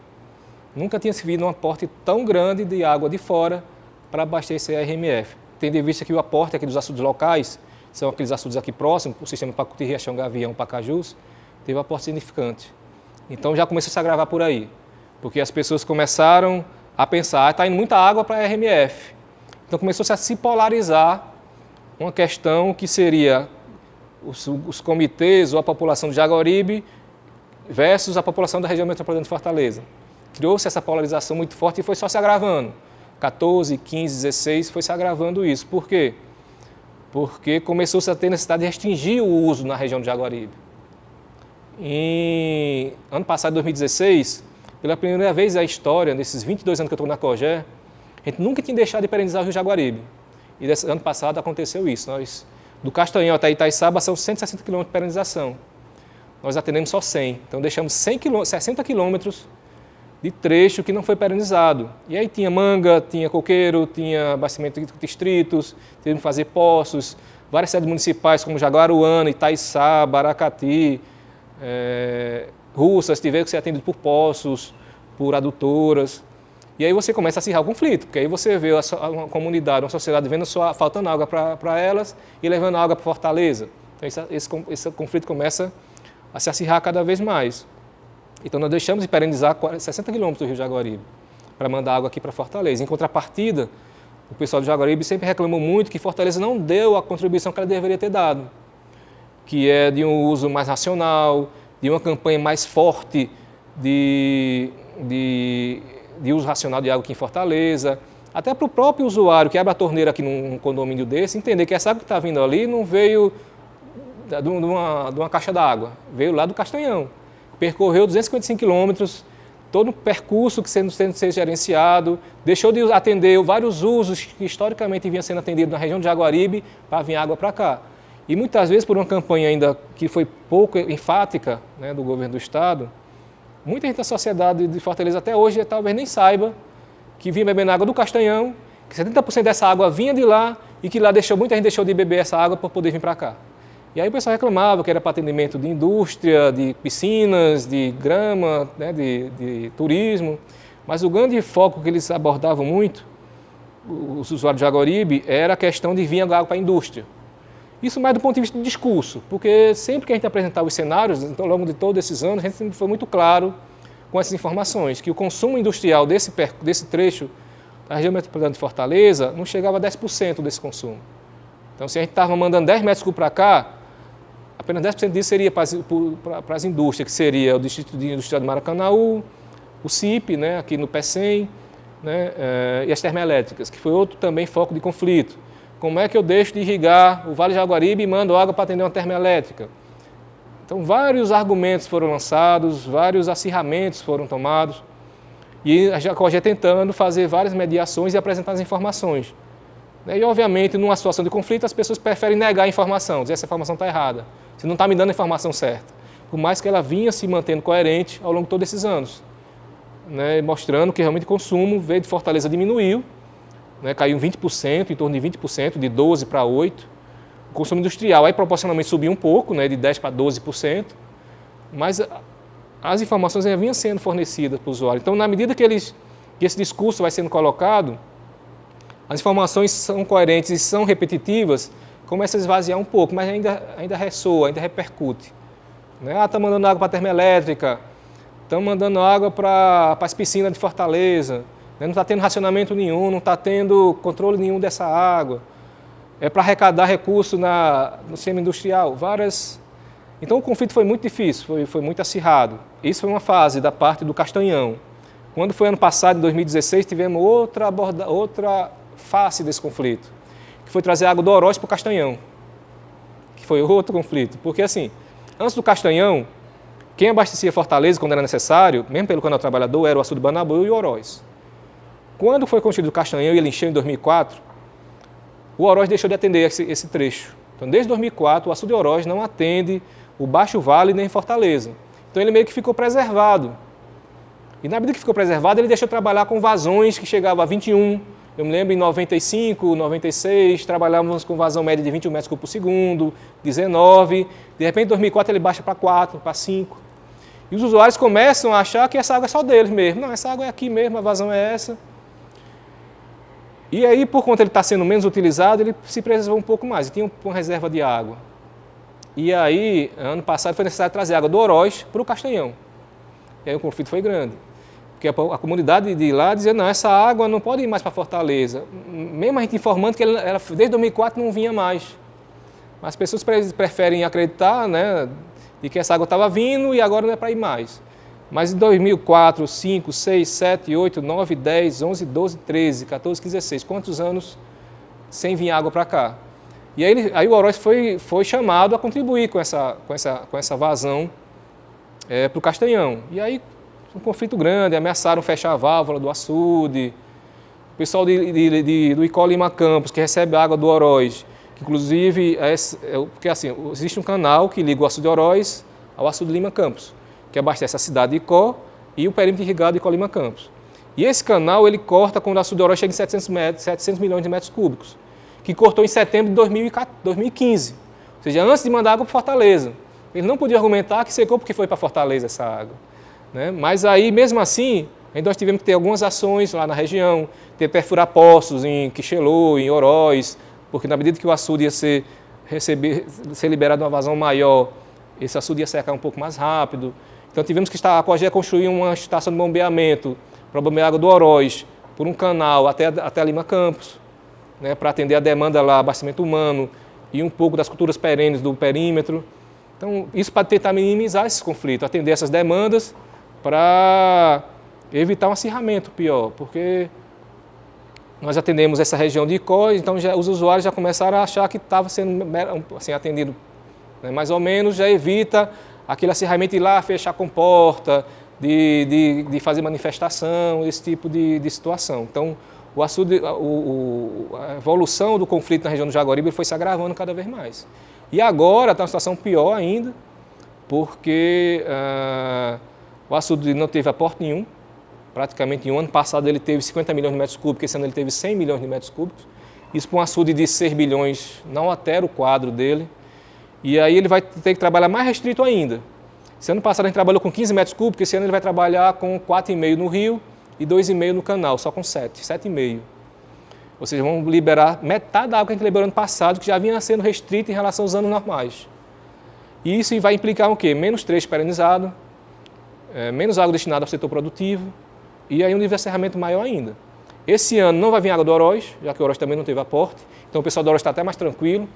Nunca tinha se visto um aporte tão grande de água de fora para abastecer a RMF. tendo em vista que o aporte aqui dos açudes locais, são aqueles açudes aqui próximos, o sistema Pacuti, Riachão, Gavião, Pacajus, teve um aporte significante. Então já começou a se agravar por aí, porque as pessoas começaram a pensar, está indo muita água para a RMF. Então começou a se polarizar uma questão que seria os comitês ou a população de Jaguaribe versus a população da região metropolitana de Fortaleza. Criou-se essa polarização muito forte e foi só se agravando. 14, 15, 16 foi se agravando isso. Por quê? Porque começou-se a ter necessidade de restringir o uso na região de Jaguaribe. Em ano passado, 2016, pela primeira vez na história, nesses 22 anos que eu estou na COGÉ, a gente nunca tinha deixado de perenizar o Rio Jaguaribe. E desse ano passado aconteceu isso. Nós, do Castanhal até Itaiçaba, são 160 km de perenização. Nós atendemos só 100. Então deixamos 60 quilômetros de trecho que não foi perenizado. E aí tinha manga, tinha coqueiro, tinha abastecimento de distritos, tivemos que fazer poços, várias sedes municipais como Jaguaruana, Itaiçaba, Aracati, Russas, tiveram que ser atendidos por poços, por adutoras. E aí você começa a acirrar o conflito, porque aí você vê uma comunidade, uma sociedade vendo só faltando água para elas e levando água para Fortaleza. Então esse conflito começa a se acirrar cada vez mais. Então nós deixamos de perenizar 60 quilômetros do Rio Jaguaribe para mandar água aqui para Fortaleza. Em contrapartida, o pessoal do Jaguaribe sempre reclamou muito que Fortaleza não deu a contribuição que ela deveria ter dado, que é de um uso mais racional, de uma campanha mais forte de uso racional de água aqui em Fortaleza, até para o próprio usuário que abre a torneira aqui num condomínio desse, entender que essa água que está vindo ali não veio de uma caixa d'água, veio lá do Castanhão. Percorreu 255 quilômetros, todo o percurso que sendo ser gerenciado, deixou de atender vários usos que historicamente vinham sendo atendidos na região de Jaguaribe para vir água para cá. E muitas vezes, por uma campanha ainda que foi pouco enfática, né, do governo do estado, muita gente da sociedade de Fortaleza até hoje talvez nem saiba que vinha bebendo água do Castanhão, que 70% dessa água vinha de lá e que lá muita gente deixou de beber essa água para poder vir para cá. E aí o pessoal reclamava que era para atendimento de indústria, de piscinas, de grama, né, de turismo, mas o grande foco que eles abordavam muito, os usuários de Jaguaribe, era a questão de vir água para a indústria. Isso mais do ponto de vista do discurso, porque sempre que a gente apresentava os cenários, ao longo de todos esses anos, a gente sempre foi muito claro com essas informações, que o consumo industrial desse trecho da região metropolitana de Fortaleza não chegava a 10% desse consumo. Então, se a gente estava mandando 10 metros cúbicos para cá, apenas 10% disso seria para as indústrias, que seria o Distrito Industrial de Maracanaú, o CIP, né, aqui no PECEM, né, e as termoelétricas, que foi outro também foco de conflito. Como é que eu deixo de irrigar o Vale de Jaguaribe e mando água para atender uma termoelétrica? Então, vários argumentos foram lançados, vários acirramentos foram tomados, e a COGÉ tentando fazer várias mediações e apresentar as informações. E, obviamente, numa situação de conflito, as pessoas preferem negar a informação, dizer que essa informação está errada, você não está me dando a informação certa. Por mais que ela vinha se mantendo coerente ao longo de todos esses anos, né, mostrando que realmente o consumo veio de Fortaleza diminuiu, né, caiu 20%, em torno de 20%, de 12% para 8%. O consumo industrial aí proporcionalmente subiu um pouco, né, de 10% para 12%, mas as informações já vinham sendo fornecidas para o usuário. Então, na medida que esse discurso vai sendo colocado, as informações são coerentes e são repetitivas, começa a esvaziar um pouco, mas ainda ressoa, ainda repercute. Né? Está mandando água para a termoelétrica, estão mandando água para as piscinas de Fortaleza, né? Não está tendo racionamento nenhum, não está tendo controle nenhum dessa água. É para arrecadar recursos no sistema industrial, várias. Então o conflito foi muito difícil, foi muito acirrado. Isso foi uma fase da parte do Castanhão. Quando foi ano passado, em 2016, tivemos outra face desse conflito, que foi trazer água do Oroz para o Castanhão, que foi outro conflito. Porque assim, antes do Castanhão, quem abastecia Fortaleza quando era necessário, mesmo pelo Canal Trabalhador, era o açude Banabu e o Oroz. Quando foi construído o Castanhão e ele encheu em 2004, o Oroz deixou de atender esse trecho. Então, desde 2004, o açude Oroz não atende o Baixo Vale nem Fortaleza. Então, ele meio que ficou preservado. E na medida que ficou preservado, ele deixou de trabalhar com vazões que chegavam a 21. Eu me lembro, em 95, 96, trabalhávamos com vazão média de 21 metros cúbicos por segundo, 19. De repente, em 2004, ele baixa para 4, para 5. E os usuários começam a achar que essa água é só deles mesmo. Não, essa água é aqui mesmo, a vazão é essa. E aí, por conta de ele estar sendo menos utilizado, ele se preservou um pouco mais, e tinha uma reserva de água. E aí, ano passado, foi necessário trazer água do Oroz para o Castanhão. E aí o conflito foi grande. Porque a comunidade de lá dizia, não, essa água não pode ir mais para Fortaleza. Mesmo a gente informando que ela desde 2004 não vinha mais. Mas as pessoas preferem acreditar, né, de que essa água estava vindo e agora não é para ir mais. Mas em 2004, 5, 6, 7, 8, 9, 10, 11, 12, 13, 14, 15, 16, quantos anos sem vir água para cá? E aí o Oroz foi chamado a contribuir com essa vazão para o Castanhão. E aí, um conflito grande, ameaçaram fechar a válvula do açude. O pessoal do Icó Lima Campos, que recebe água do Oroz, que inclusive, porque assim, existe um canal que liga o açude Oroz ao açude Lima Campos, que abastece a cidade de Icó e o perímetro irrigado de Icó Lima Campos. E esse canal, ele corta quando o açude Oroz chega em 700 milhões de metros cúbicos, que cortou em setembro de 2015, ou seja, antes de mandar água para Fortaleza. Ele não podia argumentar que secou porque foi para Fortaleza essa água, né? Mas aí, mesmo assim, nós tivemos que ter algumas ações lá na região, ter perfurar poços em Quixelô, em Oroz, porque na medida que o açude ia ser liberado uma vazão maior, esse açude ia secar um pouco mais rápido. Então tivemos que a Cogé construir uma estação de bombeamento para bombear água do Oroz por um canal até Lima Campos, né, para atender a demanda lá, abastecimento humano e um pouco das culturas perenes do perímetro. Então, isso para tentar minimizar esse conflito, atender essas demandas para evitar um acirramento pior, porque nós atendemos essa região de Icó, então os usuários já começaram a achar que estava sendo assim, atendido, né, mais ou menos, já evita aquele acirramento de ir lá, fechar a comporta, de fazer manifestação, esse tipo de situação. Então, a evolução do conflito na região do Jaguaribe foi se agravando cada vez mais. E agora está uma situação pior ainda, porque o açude não teve aporte nenhum. Praticamente, no ano passado ele teve 50 milhões de metros cúbicos, esse ano ele teve 100 milhões de metros cúbicos. Isso para um açude de 6 bilhões não altera o quadro dele. E aí ele vai ter que trabalhar mais restrito ainda. Esse ano passado a gente trabalhou com 15 metros cúbicos, esse ano ele vai trabalhar com 4,5 no rio e 2,5 no canal, só com 7,5. Ou seja, vamos liberar metade da água que a gente liberou ano passado, que já vinha sendo restrita em relação aos anos normais. E isso vai implicar o quê? Menos trecho perenizado, menos água destinada ao setor produtivo e aí um nível de acerramento maior ainda. Esse ano não vai vir água do Oroz, já que o Oroz também não teve aporte, então o pessoal do Oroz está até mais tranquilo,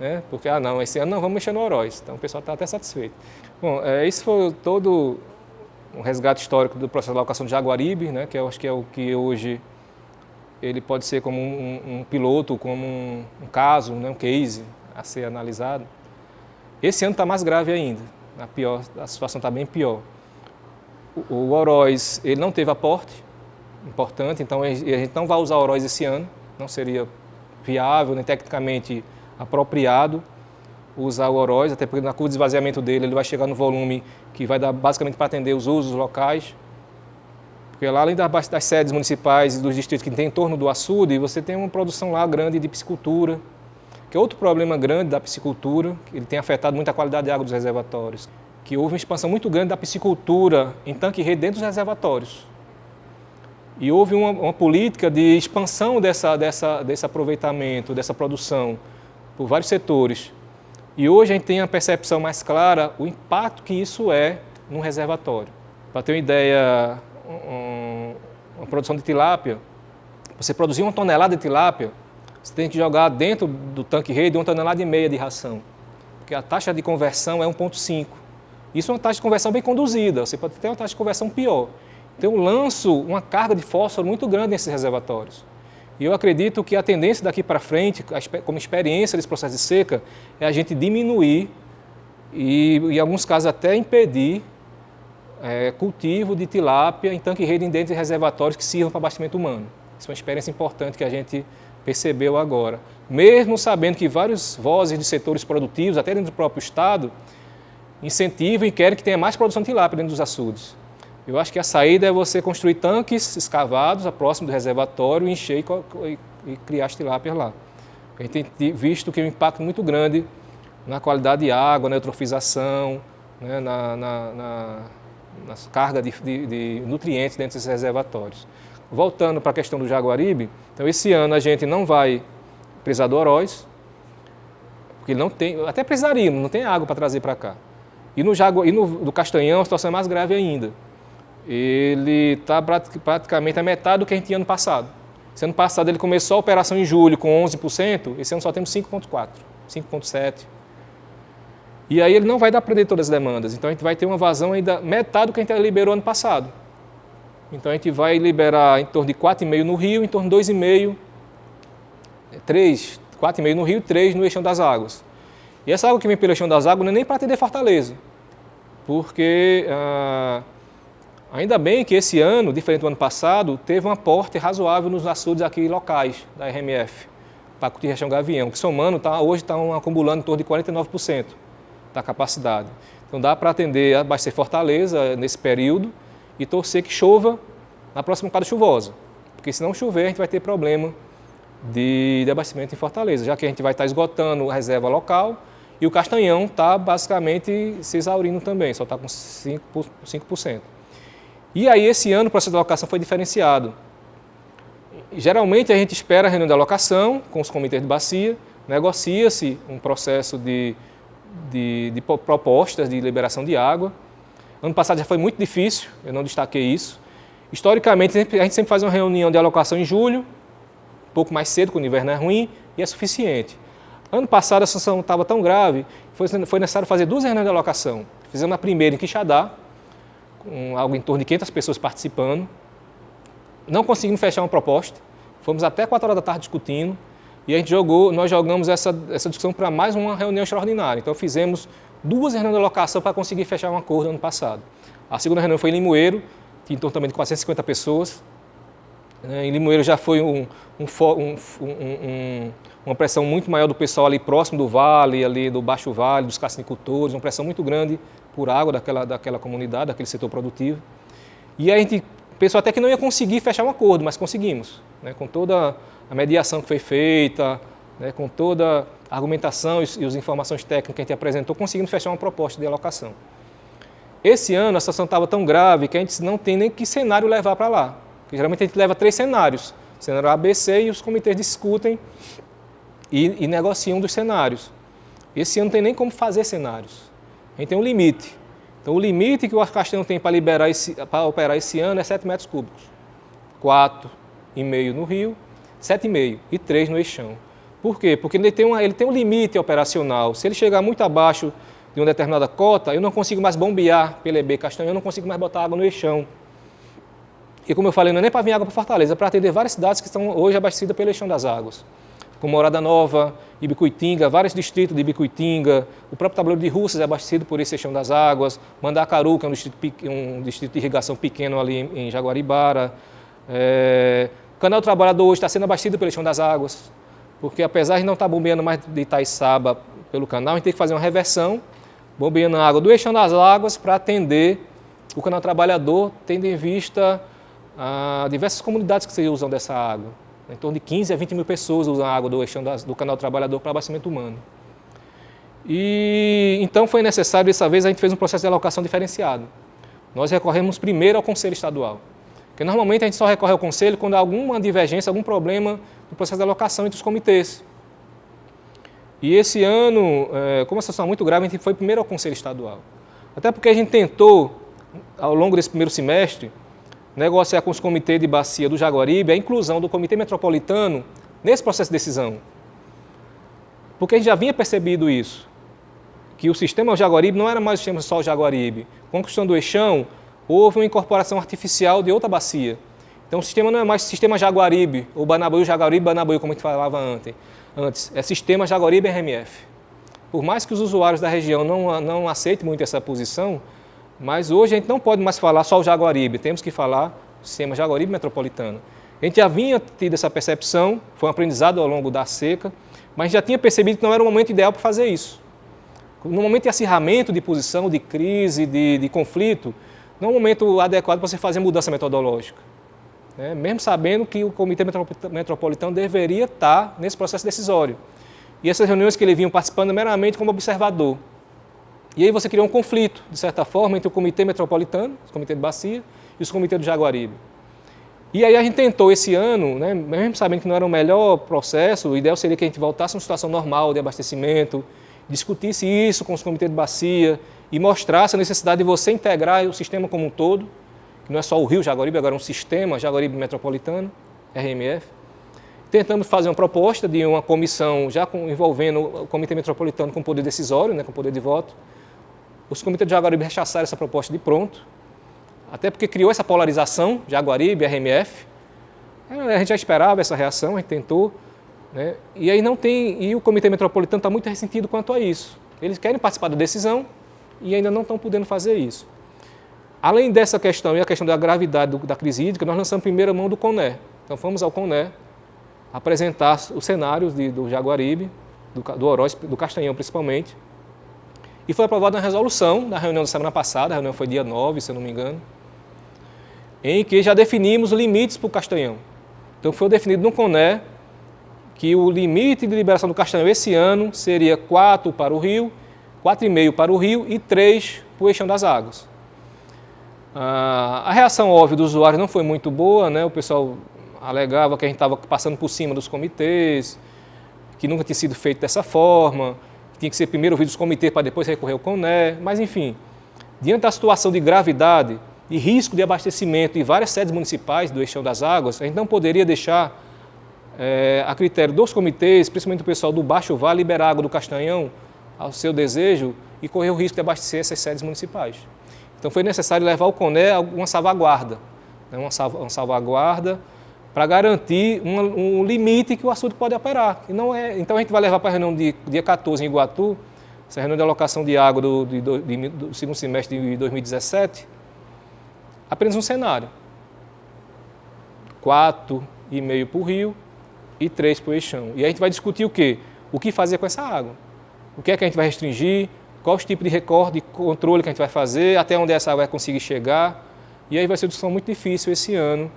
né? Porque, não, esse ano não vamos mexer no Oroz, então o pessoal está até satisfeito. Bom, isso foi todo um resgate histórico do processo de alocação de Jaguaribe, né? Que eu acho que é o que hoje ele pode ser como um piloto, como um caso, né? Um case a ser analisado. Esse ano está mais grave ainda, a situação está bem pior. O Oroz, ele não teve aporte importante, então a gente não vai usar o Oroz esse ano, não seria viável, nem tecnicamente apropriado usar o Oroz, até porque na curva de esvaziamento dele ele vai chegar no volume que vai dar basicamente para atender os usos locais. Porque lá, além das sedes municipais e dos distritos que tem em torno do açude, você tem uma produção lá grande de piscicultura, que é outro problema grande da piscicultura, que ele tem afetado muito a qualidade de água dos reservatórios, que houve uma expansão muito grande da piscicultura em tanque-rede dentro dos reservatórios. E houve uma política de expansão desse aproveitamento, dessa produção, por vários setores. E hoje a gente tem a percepção mais clara o impacto que isso é num reservatório. Para ter uma ideia, uma produção de tilápia, você produzir 1 tonelada de tilápia, você tem que jogar dentro do tanque-rede 1,5 tonelada de ração, porque a taxa de conversão é 1,5. Isso é uma taxa de conversão bem conduzida, você pode ter uma taxa de conversão pior. Então eu lanço uma carga de fósforo muito grande nesses reservatórios. E eu acredito que a tendência daqui para frente, como experiência desse processo de seca, é a gente diminuir e, em alguns casos, até impedir cultivo de tilápia em tanque-rede dentro de reservatórios que sirvam para abastecimento humano. Isso é uma experiência importante que a gente percebeu agora. Mesmo sabendo que várias vozes de setores produtivos, até dentro do próprio Estado, incentivam e querem que tenha mais produção de tilápia dentro dos açudes. Eu acho que a saída é você construir tanques escavados próximo do reservatório, encher e criar as tilápias lá. A gente tem visto que é um impacto muito grande na qualidade de água, na eutrofização, né, na carga de nutrientes dentro desses reservatórios. voltando para a questão do Jaguaribe, então esse ano a gente não vai precisar do Oroz, porque ele não tem, até precisaríamos, não tem água para trazer para cá. E do Castanhão a situação é mais grave ainda. Ele está praticamente a metade do que a gente tinha ano passado. Esse ano passado ele começou a operação em julho com 11%, esse ano só temos 5,4%, 5,7%. E aí ele não vai dar para atender todas as demandas, então a gente vai ter uma vazão ainda metade do que a gente liberou ano passado. Então a gente vai liberar em torno de 4,5 no Rio, em torno de 2,5, 3, 4,5 no Rio, 3 no Eixão das Águas. E essa água que vem pelo Eixão das Águas não é nem para atender Fortaleza, porque ainda bem que esse ano, diferente do ano passado, teve um aporte razoável nos açudes aqui locais da RMF, Pacuti e Região Gavião, que somando hoje estão acumulando em torno de 49% da capacidade. Então dá para atender, abastecer Fortaleza nesse período e torcer que chova na próxima quadra chuvosa, porque se não chover a gente vai ter problema de abastecimento em Fortaleza, já que a gente vai estar esgotando a reserva local e o Castanhão está basicamente se exaurindo também, só está com 5%. E aí esse ano o processo de alocação foi diferenciado. Geralmente a gente espera a reunião de alocação com os comitês de bacia, negocia-se um processo de propostas de liberação de água. Ano passado já foi muito difícil, eu não destaquei isso. Historicamente a gente sempre faz uma reunião de alocação em julho, um pouco mais cedo, quando o inverno é ruim, e é suficiente. Ano passado a situação estava tão grave, foi necessário fazer 2 reuniões de alocação. Fizemos a primeira em Quixadá, com algo em torno de 500 pessoas participando. Não conseguimos fechar uma proposta, fomos até 4 horas da tarde discutindo, e nós jogamos essa discussão para mais uma reunião extraordinária. Então fizemos 2 reuniões de alocação para conseguir fechar um acordo ano passado. A segunda reunião foi em Limoeiro, que em torno também de 450 pessoas. Em Limoeiro já foi uma pressão muito maior do pessoal ali próximo do vale, ali do Baixo Vale, dos cassinicultores, uma pressão muito grande por água daquela comunidade, daquele setor produtivo. E a gente pensou até que não ia conseguir fechar um acordo, mas conseguimos, né, com toda a mediação que foi feita, né, com toda a argumentação e as informações técnicas que a gente apresentou, conseguimos fechar uma proposta de alocação. Esse ano a situação estava tão grave que a gente não tem nem que cenário levar para lá. Porque geralmente a gente leva 3 cenários, cenário A, B, C, e os comitês discutem e negociam um dos cenários. Esse ano não tem nem como fazer cenários. A gente tem um limite. Então o limite que o Castanhão tem para operar esse ano é 7 metros cúbicos. 4,5 no Rio, 7,5 e 3 no Eixão. Por quê? Porque ele tem um limite operacional. Se ele chegar muito abaixo de uma determinada cota, eu não consigo mais bombear PLB Castanhão, eu não consigo mais botar água no Eixão. E como eu falei, não é nem para vir água para Fortaleza, é para atender várias cidades que estão hoje abastecidas pelo Eixão das Águas. Como Morada Nova, Ibicuitinga, vários distritos de Ibicuitinga, o próprio Tabuleiro de Russas é abastecido por esse Eixão das Águas, Mandacaru, que é um distrito de irrigação pequeno ali em Jaguaribara. O Canal do Trabalhador hoje está sendo abastecido pelo Eixão das Águas, porque apesar de não estar bombeando mais de Itaiçaba pelo canal, a gente tem que fazer uma reversão, bombeando a água do Eixão das Águas para atender o Canal do Trabalhador, tendo em vista diversas comunidades que se usam dessa água. Em torno de 15 a 20 mil pessoas usam a água do Canal do Trabalhador para abastecimento humano. E então foi necessário, dessa vez, a gente fez um processo de alocação diferenciado. Nós recorremos primeiro ao Conselho Estadual. Porque normalmente a gente só recorre ao Conselho quando há alguma divergência, algum problema no processo de alocação entre os comitês. E esse ano, como a situação é muito grave, a gente foi primeiro ao Conselho Estadual. Até porque a gente tentou, ao longo desse primeiro semestre, negociar com os comitês de bacia do Jaguaribe a inclusão do Comitê Metropolitano nesse processo de decisão. Porque a gente já vinha percebido isso, que o sistema Jaguaribe não era mais o sistema só Jaguaribe. Com a questão do Eixão, houve uma incorporação artificial de outra bacia. Então o sistema não é mais sistema Jaguaribe, ou Banabuí, Jaguaribe, Banabuí, como a gente falava antes. É sistema Jaguaribe RMF. Por mais que os usuários da região não aceitem muito essa posição, mas hoje a gente não pode mais falar só o Jaguaribe, temos que falar o sistema Jaguaribe Metropolitano. A gente já vinha tido essa percepção, foi um aprendizado ao longo da seca, mas já tinha percebido que não era o momento ideal para fazer isso. No momento de acirramento de posição, de crise, de conflito, não é o momento adequado para você fazer mudança metodológica. Mesmo sabendo que o Comitê Metropolitano deveria estar nesse processo decisório. E essas reuniões que ele vinha participando meramente como observador. E aí você criou um conflito, de certa forma, entre o Comitê Metropolitano, o Comitê de Bacia, e os comitês do Jaguaribe. E aí a gente tentou esse ano, né, mesmo sabendo que não era o melhor processo, o ideal seria que a gente voltasse a uma situação normal de abastecimento, discutisse isso com os comitês de bacia e mostrasse a necessidade de você integrar o sistema como um todo, que não é só o Rio Jaguaribe, agora é um sistema Jaguaribe Metropolitano, RMF. Tentamos fazer uma proposta de uma comissão já envolvendo o Comitê Metropolitano com poder decisório, né, com poder de voto. Os comitês de Jaguaribe rechaçaram essa proposta de pronto, até porque criou essa polarização, Jaguaribe, RMF. A gente já esperava essa reação, a gente tentou, né? E aí não tem, e o Comitê Metropolitano está muito ressentido quanto a isso. Eles querem participar da decisão e ainda não estão podendo fazer isso. Além dessa questão e a questão da gravidade da crise hídrica, nós lançamos primeiro a mão do CONER. Então fomos ao CONER apresentar os cenários do Jaguaribe, do Oroz, do Castanhão principalmente, e foi aprovada uma resolução na reunião da semana passada, a reunião foi dia 9, se eu não me engano, em que já definimos os limites para o Castanhão. Então foi definido no CONER que o limite de liberação do Castanhão esse ano seria 4 para o rio, 4,5 para o rio e 3 para o Eixão das Águas. A reação, óbvio, do usuário não foi muito boa, né? O pessoal alegava que a gente estava passando por cima dos comitês, que nunca tinha sido feito dessa forma, que tinha que ser primeiro ouvido os comitês para depois recorrer ao CONER, mas enfim, diante da situação de gravidade e risco de abastecimento em várias sedes municipais do Eixão das Águas, a gente não poderia deixar a critério dos comitês, principalmente o pessoal do Baixo Vale, liberar água do Castanhão ao seu desejo e correr o risco de abastecer essas sedes municipais. Então foi necessário levar ao CONER uma salvaguarda, né, uma salvaguarda para garantir um limite que o açude pode operar. E não é, então a gente vai levar para a reunião de dia 14 em Iguatu, essa reunião de alocação de água do segundo semestre de 2017, apenas um cenário. 4,5 para o rio e 3 para o Eixão. E a gente vai discutir o quê? O que fazer com essa água. O que é que a gente vai restringir, qual os tipos de recorde, de controle que a gente vai fazer, até onde essa água vai conseguir chegar. E aí vai ser uma discussão muito difícil esse ano,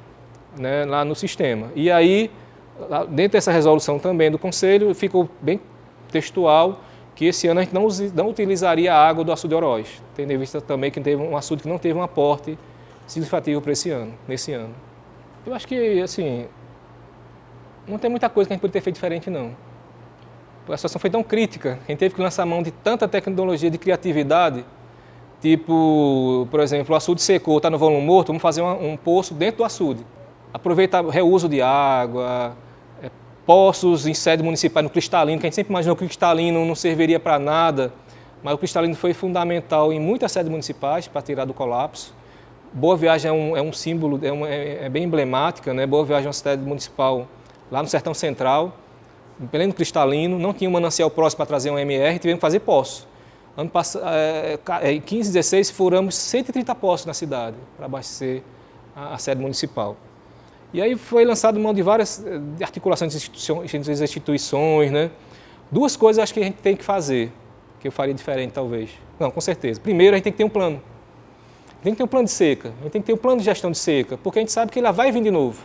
né, lá no sistema. E aí, dentro dessa resolução também do Conselho, ficou bem textual que esse ano a gente não utilizaria a água do açude Oroz, tendo em vista também que teve um açude que não teve um aporte significativo para nesse ano. Eu acho que, assim, não tem muita coisa que a gente poderia ter feito diferente, não. A situação foi tão crítica, a gente teve que lançar mão de tanta tecnologia de criatividade, tipo, por exemplo, o açude secou, está no volume morto, vamos fazer um poço dentro do açude. Aproveitar o reuso de água, poços em sede municipal no cristalino, que a gente sempre imaginou que o cristalino não serviria para nada, mas o cristalino foi fundamental em muitas sedes municipais para tirar do colapso. Boa Viagem é um símbolo, é bem emblemática, né? Boa Viagem é uma cidade municipal lá no Sertão Central, em pleno cristalino, não tinha um manancial próximo para trazer um MR, tivemos que fazer poço. Ano passado, em 15, 16, furamos 130 poços na cidade para abastecer a sede municipal. E aí foi lançado mão de várias articulações de instituições, né? Duas coisas acho que a gente tem que fazer, que eu faria diferente talvez. Não, com certeza. Primeiro, a gente tem que ter um plano. Tem que ter um plano de seca, a gente tem que ter um plano de gestão de seca, porque a gente sabe que ela vai vir de novo.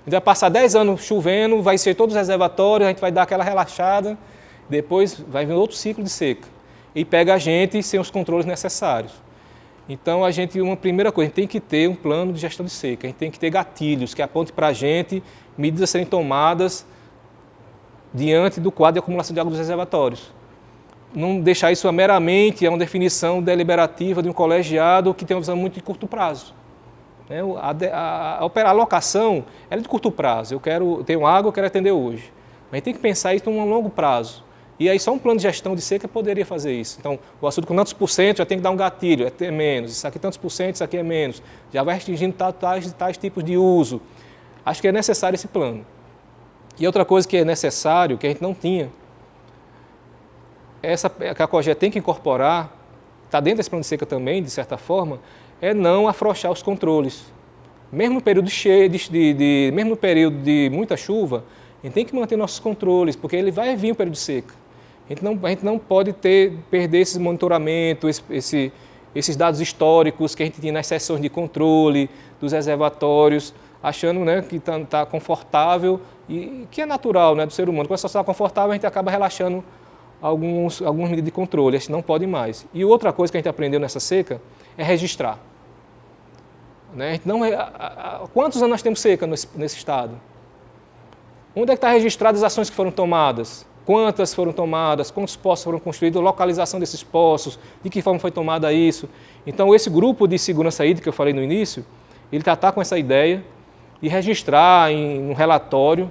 A gente vai passar 10 anos chovendo, vai ser todos os reservatórios, a gente vai dar aquela relaxada, depois vai vir outro ciclo de seca. E pega a gente sem os controles necessários. Então, uma primeira coisa, a gente tem que ter um plano de gestão de seca, a gente tem que ter gatilhos que apontem para a gente medidas a serem tomadas diante do quadro de acumulação de água dos reservatórios. Não deixar isso meramente a uma definição deliberativa de um colegiado que tem uma visão muito de curto prazo. A alocação é de curto prazo. Eu tenho água, eu quero atender hoje. Mas a gente tem que pensar isso em um longo prazo. E aí só um plano de gestão de seca poderia fazer isso. Então, o açude com tantos por cento já tem que dar um gatilho, é ter menos. Isso aqui tantos por cento, isso aqui é menos. Já vai restringindo tais tipos de uso. Acho que é necessário esse plano. E outra coisa que é necessário, que a gente não tinha, que a COGE tem que incorporar, está dentro desse plano de seca também, de certa forma, é não afrouxar os controles. Mesmo no período mesmo no período de muita chuva, a gente tem que manter nossos controles, porque ele vai vir o período de seca. A gente não pode perder esse monitoramento, esses dados históricos que a gente tinha nas sessões de controle dos reservatórios, achando, né, que está confortável, e que é natural, né, do ser humano. Quando a situação está confortável, a gente acaba relaxando algumas medidas de controle, a gente não pode mais. E outra coisa que a gente aprendeu nessa seca é registrar. Né? A gente não, quantos anos nós temos seca nesse estado? Onde é que está registrado as ações que foram tomadas? Quantas foram tomadas? Quantos poços foram construídos? A localização desses poços? De que forma foi tomada isso? Então, esse grupo de segurança hídrica que eu falei no início, ele está com essa ideia de registrar em um relatório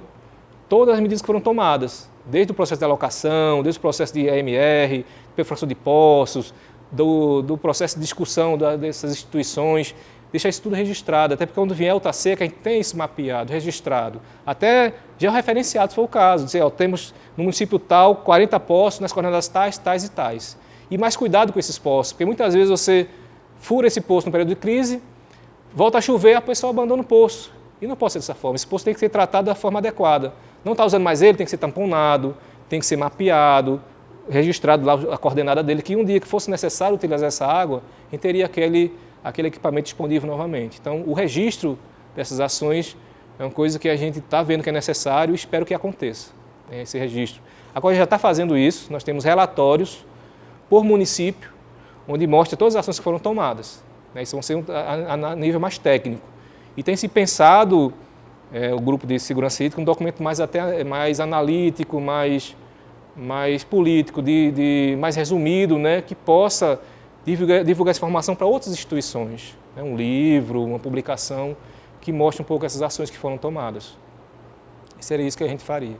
todas as medidas que foram tomadas, desde o processo de alocação, desde o processo de EMR, perfuração de poços, do processo de discussão dessas instituições, deixar isso tudo registrado, até porque quando vier outra seca, a gente tem isso mapeado, registrado, até georreferenciado, se for o caso, dizer, ó, temos no município tal 40 poços nas coordenadas tais, tais e tais. E mais cuidado com esses poços, porque muitas vezes você fura esse poço no período de crise, volta a chover, a pessoa abandona o poço. E não pode ser dessa forma, esse poço tem que ser tratado da forma adequada. Não está usando mais ele, tem que ser tamponado, tem que ser mapeado, registrado lá a coordenada dele, que um dia que fosse necessário utilizar essa água, a gente teria aquele equipamento disponível novamente. Então, o registro dessas ações é uma coisa que a gente está vendo que é necessário e espero que aconteça, né, esse registro. Agora já está fazendo isso, nós temos relatórios por município, onde mostra todas as ações que foram tomadas. Né, isso vão ser a nível mais técnico. E tem se pensado, o grupo de segurança hídrica, um documento mais analítico, mais político, mais resumido, né, que possa divulgar essa informação para outras instituições, né? Um livro, uma publicação que mostre um pouco essas ações que foram tomadas. E seria isso que a gente faria.